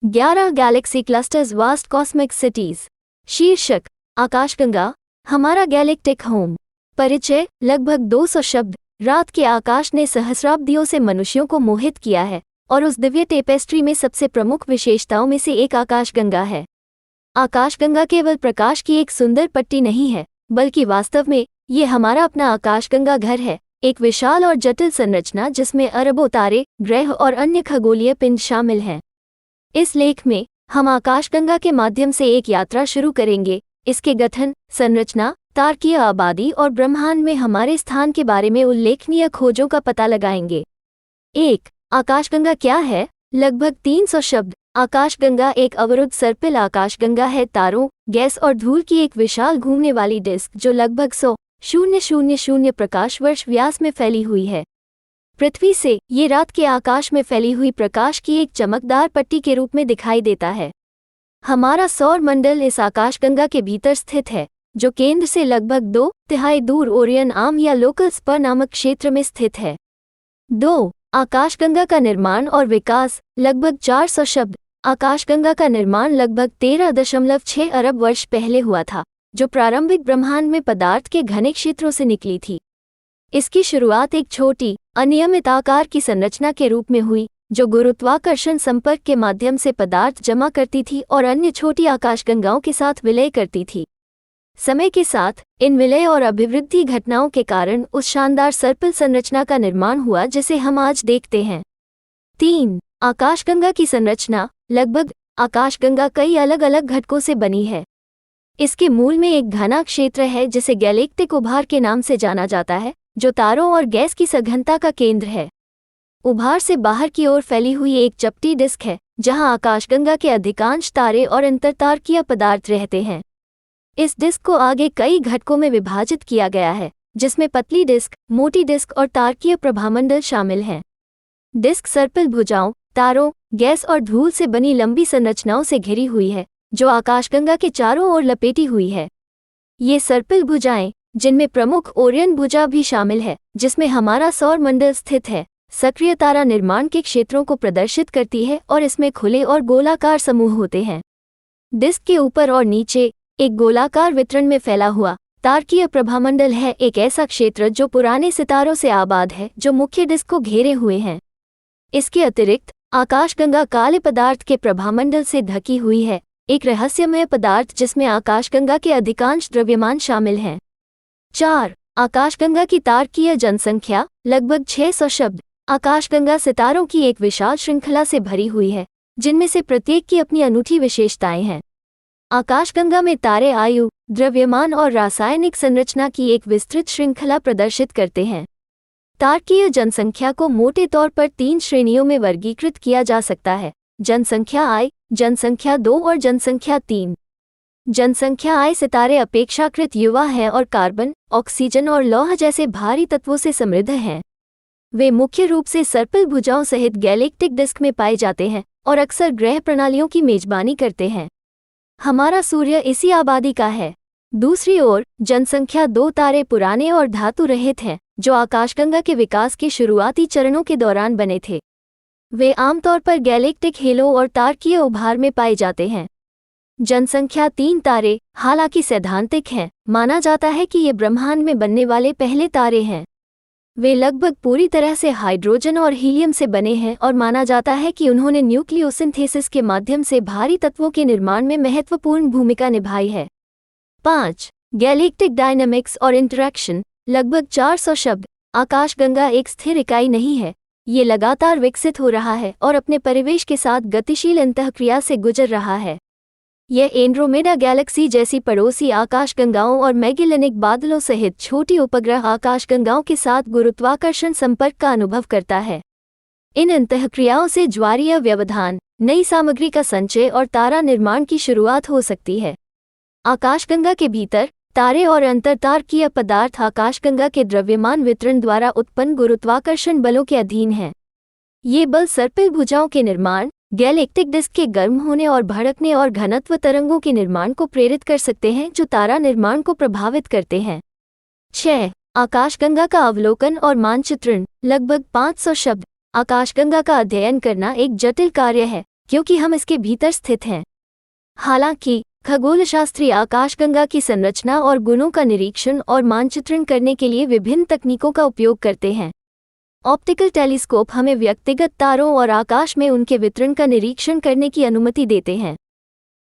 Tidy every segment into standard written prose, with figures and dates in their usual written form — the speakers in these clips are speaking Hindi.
11 Galaxy clusters vast cosmic cities. शीर्षक आकाशगंगा हमारा गैलेक्टिक होम। परिचय लगभग 200 शब्द। रात के आकाश ने सहस्राब्दियों से मनुष्यों को मोहित किया है और उस दिव्य टेपेस्ट्री में सबसे प्रमुख विशेषताओं में से एक आकाशगंगा है। आकाशगंगा केवल प्रकाश की एक सुंदर पट्टी नहीं है, बल्कि वास्तव में ये हमारा अपना आकाशगंगा घर है, एक विशाल और जटिल संरचना जिसमें अरबों तारे, ग्रह और अन्य खगोलीय पिंड शामिल हैं। इस लेख में हम आकाशगंगा के माध्यम से एक यात्रा शुरू करेंगे, इसके गठन, संरचना, तारकीय आबादी और ब्रह्मांड में हमारे स्थान के बारे में उल्लेखनीय खोजों का पता लगाएंगे। 1. आकाशगंगा क्या है? लगभग 300 शब्द। आकाशगंगा एक अवरुद्ध सर्पिल आकाशगंगा है, तारों, गैस और धूल की एक विशाल घूमने वाली डिस्क जो लगभग 100,000 प्रकाश वर्ष व्यास में फैली हुई है। पृथ्वी से ये रात के आकाश में फैली हुई प्रकाश की एक चमकदार पट्टी के रूप में दिखाई देता है। हमारा सौर मंडल इस आकाशगंगा के भीतर स्थित है, जो केंद्र से लगभग 2/3 दूर ओरियन आर्म या लोकल स्पर नामक क्षेत्र में स्थित है। 2. आकाशगंगा का निर्माण और विकास। लगभग 400 शब्द। आकाशगंगा का निर्माण लगभग 13.6 अरब वर्ष पहले हुआ था, जो प्रारंभिक ब्रह्मांड में पदार्थ के घने क्षेत्रों से निकली थी। इसकी शुरुआत एक छोटी, अनियमित आकार की संरचना के रूप में हुई, जो गुरुत्वाकर्षण संपर्क के माध्यम से पदार्थ जमा करती थी और अन्य छोटी आकाशगंगाओं के साथ विलय करती थी। समय के साथ इन विलय और अभिवृद्धि घटनाओं के कारण उस शानदार सर्पिल संरचना का निर्माण हुआ जिसे हम आज देखते हैं। 3. आकाशगंगा की संरचना। लगभग आकाशगंगा कई अलग अलग घटकों से बनी है। इसके मूल में एक घना क्षेत्र है जिसे गैलेक्टिक उभार के नाम से जाना जाता है, जो तारों और गैस की सघनता का केंद्र है। उभार से बाहर की ओर फैली हुई एक चपटी डिस्क है, जहां आकाशगंगा के अधिकांश तारे और अंतरतारकीय पदार्थ रहते हैं। इस डिस्क को आगे कई घटकों में विभाजित किया गया है, जिसमें पतली डिस्क, मोटी डिस्क और तारकीय प्रभामंडल शामिल हैं। डिस्क सर्पिल भुजाओं, तारों, गैस और धूल से बनी लंबी संरचनाओं से घिरी हुई है, जो आकाशगंगा के चारों ओर लपेटी हुई है। ये सर्पिल भुजाएं, जिनमें प्रमुख ओरियन भुजा भी शामिल है, जिसमें हमारा सौर मंडल स्थित है, सक्रिय तारा निर्माण के क्षेत्रों को प्रदर्शित करती है और इसमें खुले और गोलाकार समूह होते हैं। डिस्क के ऊपर और नीचे एक गोलाकार वितरण में फैला हुआ तारकीय प्रभामंडल है, एक ऐसा क्षेत्र जो पुराने सितारों से आबाद है, जो मुख्य डिस्क को घेरे हुए हैं। इसके अतिरिक्त आकाशगंगा काले पदार्थ के प्रभामंडल से ढकी हुई है, एक रहस्यमय पदार्थ जिसमें आकाशगंगा के अधिकांश द्रव्यमान शामिल हैं। 4. आकाशगंगा की तारकीय जनसंख्या। लगभग 600 शब्द। आकाशगंगा सितारों की एक विशाल श्रृंखला से भरी हुई है, जिनमें से प्रत्येक की अपनी अनूठी विशेषताएं हैं। आकाशगंगा में तारे आयु, द्रव्यमान और रासायनिक संरचना की एक विस्तृत श्रृंखला प्रदर्शित करते हैं। तारकीय जनसंख्या को मोटे तौर पर 3 श्रेणियों में वर्गीकृत किया जा सकता है: जनसंख्या I, जनसंख्या 2 और जनसंख्या 3। जनसंख्या I सितारे अपेक्षाकृत युवा हैं और कार्बन, ऑक्सीजन और लौह जैसे भारी तत्वों से समृद्ध हैं। वे मुख्य रूप से सर्पिल भुजाओं सहित गैलेक्टिक डिस्क में पाए जाते हैं और अक्सर ग्रह प्रणालियों की मेजबानी करते हैं। हमारा सूर्य इसी आबादी का है। दूसरी ओर जनसंख्या 2 तारे पुराने और धातु रहित हैं, जो आकाशगंगा के विकास के शुरुआती चरणों के दौरान बने थे। वे आमतौर पर गैलेक्टिक हेलो और तारकीय उभार में पाए जाते हैं। जनसंख्या 3 तारे, हालांकि सैद्धांतिक हैं, माना जाता है कि ये ब्रह्मांड में बनने वाले पहले तारे हैं। वे लगभग पूरी तरह से हाइड्रोजन और हीलियम से बने हैं और माना जाता है कि उन्होंने न्यूक्लियोसिंथेसिस के माध्यम से भारी तत्वों के निर्माण में महत्वपूर्ण भूमिका निभाई है। 5. गैलेक्टिक डायनामिक्स और इंटरैक्शन। लगभग 400 शब्द। आकाशगंगा एक स्थिर इकाई नहीं है, ये लगातार विकसित हो रहा है और अपने परिवेश के साथ गतिशील अंतःक्रिया से गुजर रहा है। यह एंड्रोमेडा गैलेक्सी जैसी पड़ोसी आकाशगंगाओं और मैगेलेनिक बादलों सहित छोटी उपग्रह आकाशगंगाओं के साथ गुरुत्वाकर्षण संपर्क का अनुभव करता है। इन अंतःक्रियाओं से ज्वारीय व्यवधान, नई सामग्री का संचय और तारा निर्माण की शुरुआत हो सकती है। आकाशगंगा के भीतर तारे और अंतरतारकीय पदार्थ आकाशगंगा के द्रव्यमान वितरण द्वारा उत्पन्न गुरुत्वाकर्षण बलों के अधीन हैं। ये बल सर्पिल भुजाओं के निर्माण, गैलेक्टिक डिस्क के गर्म होने और भड़कने और घनत्व तरंगों के निर्माण को प्रेरित कर सकते हैं, जो तारा निर्माण को प्रभावित करते हैं। 6. आकाशगंगा का अवलोकन और मानचित्रण। लगभग 500 शब्द। आकाशगंगा का अध्ययन करना एक जटिल कार्य है, क्योंकि हम इसके भीतर स्थित हैं। हालांकि खगोलशास्त्री आकाशगंगा की संरचना और गुणों का निरीक्षण और मानचित्रण करने के लिए विभिन्न तकनीकों का उपयोग करते हैं। ऑप्टिकल टेलीस्कोप हमें व्यक्तिगत तारों और आकाश में उनके वितरण का निरीक्षण करने की अनुमति देते हैं।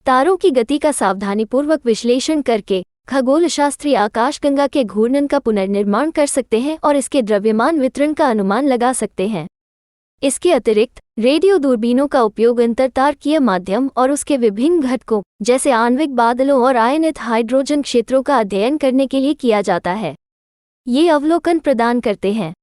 तारों की गति का सावधानीपूर्वक विश्लेषण करके खगोलशास्त्री आकाशगंगा के घूर्णन का पुनर्निर्माण कर सकते हैं और इसके द्रव्यमान वितरण का अनुमान लगा सकते हैं। इसके अतिरिक्त रेडियो दूरबीनों का उपयोग अंतरतारकीय माध्यम और उसके विभिन्न घटकों जैसे आणविक बादलों और आयनित हाइड्रोजन क्षेत्रों का अध्ययन करने के लिए किया जाता है। ये अवलोकन प्रदान करते हैं